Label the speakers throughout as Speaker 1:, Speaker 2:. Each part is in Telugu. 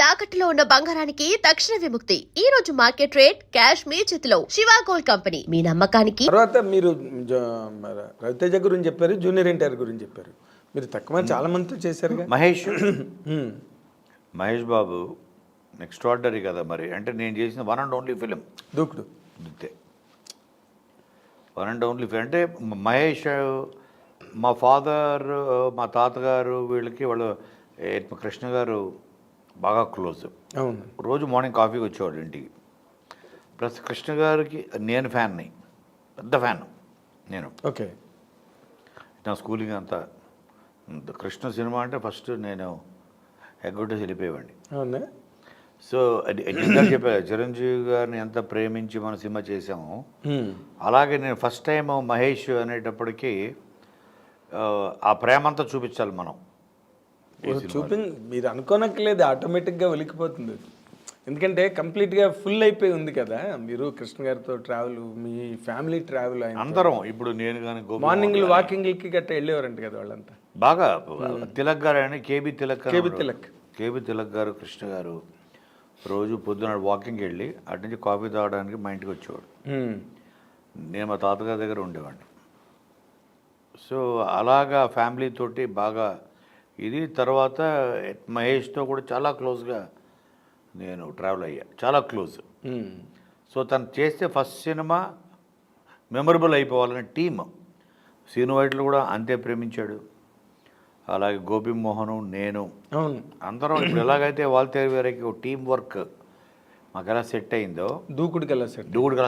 Speaker 1: తాకట్టులో ఉన్న బంగారానికి తక్షణ విముక్తి. ఈ రోజు మార్కెట్ రేట్ క్యాష్ మీ చేతిలో. శివ గోల్డ్ కంపెనీ, మీ నమ్మకానికి.
Speaker 2: తర్వాత మీరు రవితేజ గురించి చెప్పారు, జూనియర్ ఎన్టీఆర్ గురించి చెప్పారు. మీరు తక్కువ చాలా మందితో చేశారు.
Speaker 3: మహేష్ బాబు ఎక్స్ట్రాడినరీ కదా. మరి అంటే నేను చేసిన వన్ అండ్ ఓన్లీ ఫిలిం
Speaker 2: దూకుడు.
Speaker 3: అంతే, వన్ అండ్ ఓన్లీ ఫిలిం. అంటే మహేష్ మా ఫాదర్, మా తాతగారు వీళ్ళకి వాళ్ళు కృష్ణ గారు బాగా క్లోజ్.
Speaker 2: అవును,
Speaker 3: రోజు మార్నింగ్ కాఫీకి వచ్చేవాడు ఇంటికి. ప్లస్ కృష్ణ గారికి నేను ఫ్యాన్ని, పెద్ద ఫ్యాన్ నేను.
Speaker 2: ఓకే,
Speaker 3: నా స్కూలింగ్ అంతా కృష్ణ సినిమా అంటే ఫస్ట్ నేను ఎగ్గొట్టేసి వెళ్ళిపోయేవాడిని.
Speaker 2: అవునా?
Speaker 3: సో అది చెప్పారు, చిరంజీవి గారిని ఎంత ప్రేమించి మన సినిమా చేసాము, అలాగే నేను ఫస్ట్ టైం మహేష్ అనేటప్పటికీ ఆ ప్రేమ అంతా చూపించాలి మనం.
Speaker 2: మీరు అనుకోనక్కర్లేదు, ఆటోమేటిక్గా వెలికిపోతుంది. ఎందుకంటే కంప్లీట్గా ఫుల్ అయిపోయి ఉంది కదా. మీరు కృష్ణ గారితో ట్రావెల్, మీ ఫ్యామిలీ ట్రావెల్
Speaker 3: అందరం. ఇప్పుడు నేను కానీ
Speaker 2: మార్నింగ్ వాకింగ్లకి గట్రా వెళ్ళేవారంట కదా వాళ్ళంతా.
Speaker 3: బాగా తిలక్ గారు అని కేబీ తిలక్ గారు, కృష్ణ గారు రోజు పొద్దున వాకింగ్కి వెళ్ళి అటు నుంచి కాఫీ తాగడానికి మా ఇంటికి వచ్చేవాడు. నేను మా తాతగారి దగ్గర ఉండేవాడిని. సో అలాగా ఫ్యామిలీ తోటి బాగా ఇది. తర్వాత మహేష్తో కూడా చాలా క్లోజ్గా నేను ట్రావెల్ అయ్యా, చాలా క్లోజ్. సో తను చేస్తే ఫస్ట్ సినిమా మెమరబుల్ అయిపోవాలని టీమ్. సీను వైట్లు కూడా అంతే ప్రేమించాడు, అలాగే గోపి మోహను, నేను, అందరం. ఇప్పుడు ఎలాగైతే వాల్తేరు వేరేకి టీం వర్క్ మాకు ఎలా సెట్ అయిందో దూకుడికి ఎలా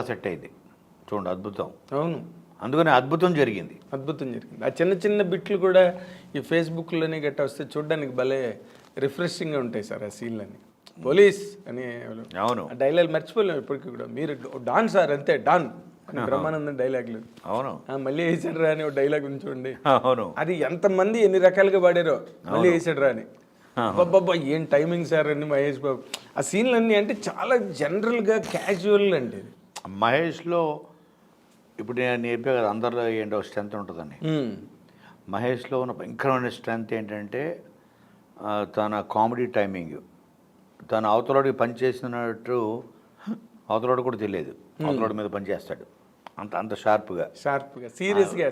Speaker 3: సెట్ అయింది చూడండి, అద్భుతం.
Speaker 2: అవును,
Speaker 3: అందుకని అద్భుతం జరిగింది.
Speaker 2: ఆ చిన్న చిన్న బిట్లు కూడా ఈ ఫేస్బుక్లోనే గట్టా వస్తే చూడడానికి భలే రిఫ్రెషింగ్గా ఉంటాయి సార్ ఆ సీన్లని. పోలీస్ అని
Speaker 3: అవును,
Speaker 2: డైలాగ్ మర్చిపోలేము ఇప్పటికీ కూడా. మీరు డాన్ సార్, అంతే డాన్ అని బ్రహ్మానందం డైలాగులు.
Speaker 3: అవును,
Speaker 2: మళ్ళీ వేసాడు రా అని ఒక డైలాగ్ ఉంచండి.
Speaker 3: అవును,
Speaker 2: అది ఎంతమంది ఎన్ని రకాలుగా పాడారో, మళ్ళీ వేసాడు రా అని. బాబా ఏం టైమింగ్ సార్ అని మహేష్ బాబు. ఆ సీన్లన్నీ అంటే చాలా జనరల్గా క్యాజువల్ అండి.
Speaker 3: మహేష్లో ఇప్పుడు నేను చెప్పే కదా అందరిలో ఏంటో స్ట్రెంత్ ఉంటుందని. మహేష్లో ఉన్న భయంకరమైన స్ట్రెంత్ ఏంటంటే తన కామెడీ టైమింగ్. తన అవతలడికి పనిచేసినట్టు అవతలడు కూడా తెలియదు, అవతలడి మీద పనిచేస్తాడు అంత షార్ప్గా సీరియస్గా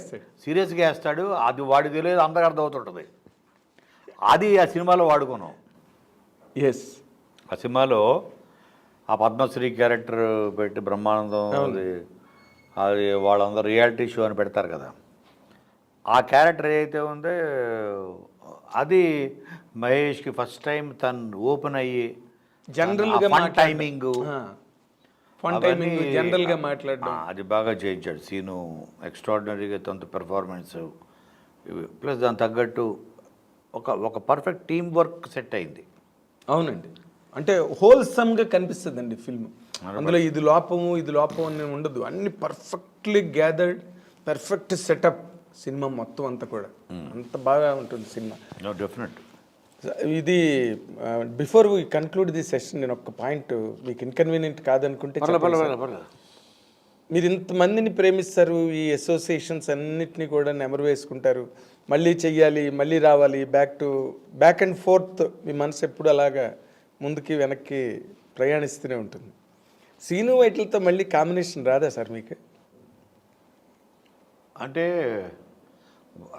Speaker 3: వేస్తాడు. అది వాడికి తెలియదు, అందరికి అర్థమవుతుంటుంది. అది ఆ సినిమాలో వాడుకున్నాం. ఆ సినిమాలో ఆ పద్మశ్రీ క్యారెక్టర్ పెట్టి బ్రహ్మానందం, అది వాళ్ళందరూ రియాలిటీ షో అని పెడతారు కదా, ఆ క్యారెక్టర్ ఏదైతే ఉందో అది మహేష్కి ఫస్ట్ టైం తను ఓపెన్ అయ్యి
Speaker 2: జనరల్గా
Speaker 3: టైమింగ్
Speaker 2: జనరల్గా మాట్లాడడం
Speaker 3: అది బాగా చేయించాడు సీను. ఎక్స్ట్రాడినరీగా తన పెర్ఫార్మెన్స్, ప్లస్ దానికి తగ్గట్టు ఒక పర్ఫెక్ట్ టీమ్ వర్క్ సెట్ అయింది.
Speaker 2: అవునండి, అంటే హోల్సమ్గా కనిపిస్తుందండి ఫిల్మ్. అందులో ఇది లోపం అని ఉండదు, అన్ని perfectly gathered, perfect setup. Cinema మొత్తం అంతా కూడా అంత బాగా ఉంటుంది సినిమా.
Speaker 3: డెఫినెట్.
Speaker 2: ఇది before we conclude the session, నేను ఒక పాయింట్ మీకు ఇన్కన్వీనియంట్ కాదనుకుంటే, మీరు ఇంతమందిని ప్రేమిస్తారు, ఈ అసోసియేషన్స్ అన్నిటినీ కూడా నెమరు వేసుకుంటారు, మళ్ళీ చెయ్యాలి, మళ్ళీ రావాలి, బ్యాక్ అండ్ ఫోర్త్ మీ మనసు ఎప్పుడు అలాగా ముందుకి వెనక్కి ప్రయాణిస్తూనే ఉంటుంది. సీను వైట్లతో మళ్ళీ కాంబినేషన్ రాదా సార్ మీకు?
Speaker 3: అంటే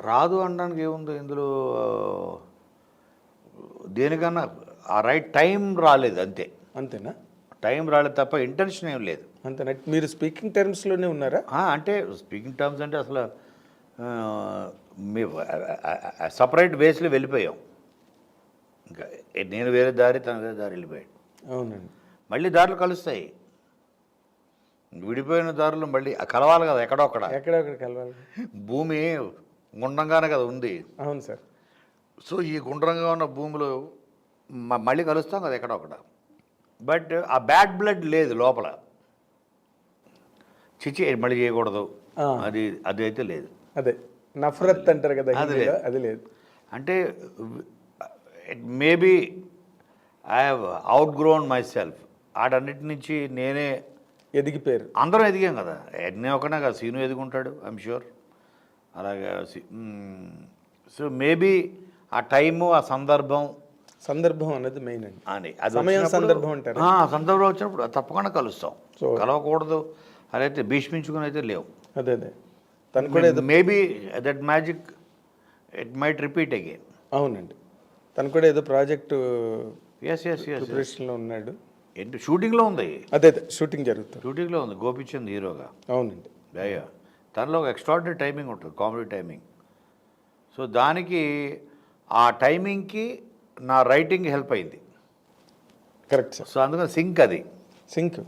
Speaker 3: రాదు అనడానికి ఏముంది ఇందులో, దేనికన్నా ఆ రైట్ టైం రాలేదు
Speaker 2: అంతేనా?
Speaker 3: టైం రాలేదు తప్ప ఇంటెన్షన్ ఏం లేదు.
Speaker 2: అంతేనా? మీరు స్పీకింగ్ టర్మ్స్లోనే ఉన్నారా?
Speaker 3: అంటే స్పీకింగ్ టర్మ్స్ అంటే అసలు సపరేట్ వేస్లో వెళ్ళిపోయాం. ఇంకా నేను వేరే దారి, తన వేరే దారి వెళ్ళిపోయాడు.
Speaker 2: అవునండి,
Speaker 3: మళ్ళీ దారులు కలుస్తాయి. విడిపోయిన దారులు మళ్ళీ కలవాలి కదా, ఎక్కడొక్కడ
Speaker 2: కలవాలి.
Speaker 3: భూమి గుండ్రంగానే కదా ఉంది.
Speaker 2: అవును సార్.
Speaker 3: సో ఈ గుండ్రంగా ఉన్న భూమిలో మళ్ళీ కలుస్తాం కదా ఎక్కడొక్కడ. బట్ ఆ బ్యాడ్ బ్లడ్ లేదు లోపల, చిచి మళ్ళీ చేయకూడదు అది అయితే లేదు.
Speaker 2: అదే నఫరత్ అంటారు కదా, అది లేదు.
Speaker 3: అంటే maybe I have outgrown myself. ఆడన్నిటి నుంచి నేనే
Speaker 2: ఎదిగిపోయారు.
Speaker 3: అందరం ఎదిగాం కదా, నేను ఒకనే కదా, సీను ఎదుగుంటాడు ఐఎమ్ షూర్. అలాగే సో మేబీ ఆ టైము, ఆ సందర్భం,
Speaker 2: సందర్భం అనేది మెయిన్ అండి.
Speaker 3: అని అది
Speaker 2: సమయం
Speaker 3: వచ్చినప్పుడు-
Speaker 2: సందర్భం అంటారు.
Speaker 3: సందర్భం వచ్చినప్పుడు తప్పకుండా కలుస్తాం. కలవకూడదు అదైతే భీష్మించుకుని అయితే లేవు.
Speaker 2: అదే తను కూడా ఏదో
Speaker 3: maybe that magic it might repeat again.
Speaker 2: అవునండి, తను కూడా ఏదో ప్రాజెక్టు
Speaker 3: ఎస్
Speaker 2: ప్రిపరేషన్లో ఉన్నాడు.
Speaker 3: ఏంటి షూటింగ్లో ఉంది,
Speaker 2: అదే షూటింగ్ జరుగుతుంది.
Speaker 3: షూటింగ్లో ఉంది గోపిచంద్ హీరోగా.
Speaker 2: అవునండి.
Speaker 3: అయ్యా తనలో ఒక ఎక్స్ట్రాడినరీ టైమింగ్ ఉంటుంది, కామెడీ టైమింగ్. సో దానికి ఆ టైమింగ్కి నా రైటింగ్ హెల్ప్ అయింది.
Speaker 2: Correct sir.
Speaker 3: సో అందుకని సింక్ అది.
Speaker 2: సింక్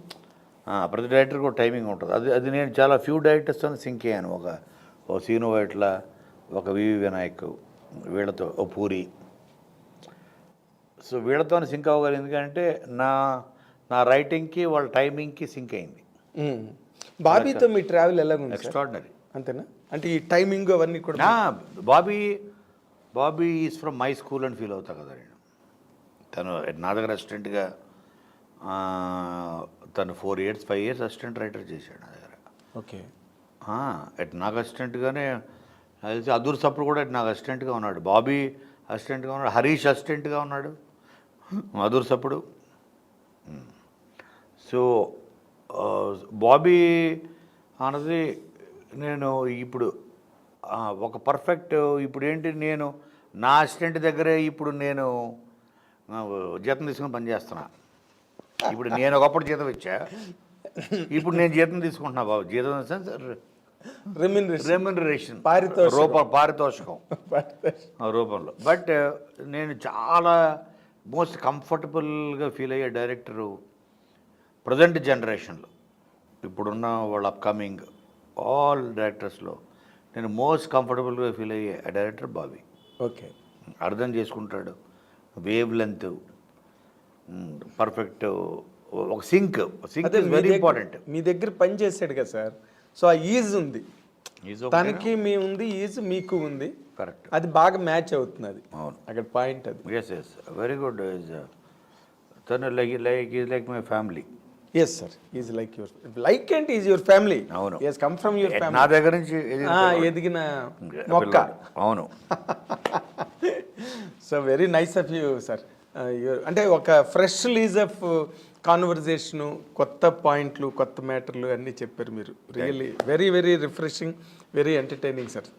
Speaker 3: ప్రతి డైరెక్టర్ కూడా టైమింగ్ ఉంటుంది. అది నేను చాలా ఫ్యూ డైరెక్టర్స్తో సింక్ అయ్యాను. ఓ సీను వైట్ల, ఒక వివి వినాయక్, వీళ్ళతో ఓ పూరి. సో వీళ్ళతో సింక్ అవ్వగలి, ఎందుకంటే నా రైటింగ్కి వాళ్ళ టైమింగ్కి సింక్ అయింది.
Speaker 2: బాబీతో మీ ట్రావెల్ ఎలాగుంది?
Speaker 3: ఎక్స్ట్రాడినరీ.
Speaker 2: అంతేనా? అంటే ఈ టైమింగ్ అవన్నీ కూడా
Speaker 3: Bobby is from my school అని ఫీల్ అవుతా కదా నేను. తను నా దగ్గర అసిస్టెంట్గా తను 5 years అసిస్టెంట్ రైటర్ చేశాడు నా దగ్గర.
Speaker 2: ఓకే.
Speaker 3: నాకు అసిస్టెంట్గానే తెలిసి అదూర్ సప్పుడు కూడా నాకు అసిస్టెంట్గా ఉన్నాడు. బాబీ అసిస్టెంట్గా ఉన్నాడు, హరీష్ అసిస్టెంట్గా ఉన్నాడు, అదూర్ సప్పుడు. సో బాబీ అన్నది నేను ఇప్పుడు ఒక పర్ఫెక్ట్, ఇప్పుడు ఏంటి, నేను నా అసిస్టెంట్ దగ్గరే ఇప్పుడు నేను జీతం తీసుకుని పనిచేస్తున్నా. ఇప్పుడు నేను ఒకప్పుడు జీతం ఇచ్చా, ఇప్పుడు నేను జీతం తీసుకుంటున్నా బాబు. జీతం సెన్స్ రెమ్యునరేషన్, పారితోషికం రూపంలో. బట్ నేను చాలా మోస్ట్ కంఫర్టబుల్గా ఫీల్ అయ్యే డైరెక్టరు ప్రజెంట్ జనరేషన్లో, ఇప్పుడున్న వాళ్ళ అప్కమింగ్ ఆల్ డైరెక్టర్స్లో నేను మోస్ట్ కంఫర్టబుల్గా ఫీల్ అయ్యే డైరెక్టర్ బాబీ.
Speaker 2: ఓకే.
Speaker 3: అర్థం చేసుకుంటాడు, వేవ్ లెంత్ పర్ఫెక్ట్, ఒక సింక్ ఇస్ వెరీ ఇంపార్టెంట్.
Speaker 2: మీ దగ్గర పని చేసాడు కదా సార్, సో ఆ ఈజ్ ఉంది, తనకి మీ ఉంది, ఈజ్ మీకు ఉంది.
Speaker 3: కరెక్ట్.
Speaker 2: అది బాగా మ్యాచ్ అవుతుంది. అది
Speaker 3: అవును,
Speaker 2: అక్కడ పాయింట్ అది.
Speaker 3: Yes very good. తను like my family.
Speaker 2: Yes sir, is like your like and is your family.
Speaker 3: అవును,
Speaker 2: yes come from your family.
Speaker 3: నా దగ్గర నుంచి
Speaker 2: ఎదిగిన మొక్క.
Speaker 3: అవును.
Speaker 2: So very nice of you sir. అంటే ఒక ఫ్రెష్ లీజ్ ఆఫ్ కాన్వర్జేషను, కొత్త పాయింట్లు, కొత్త మ్యాటర్లు అన్నీ చెప్పారు మీరు. Really very very refreshing, very entertaining sir.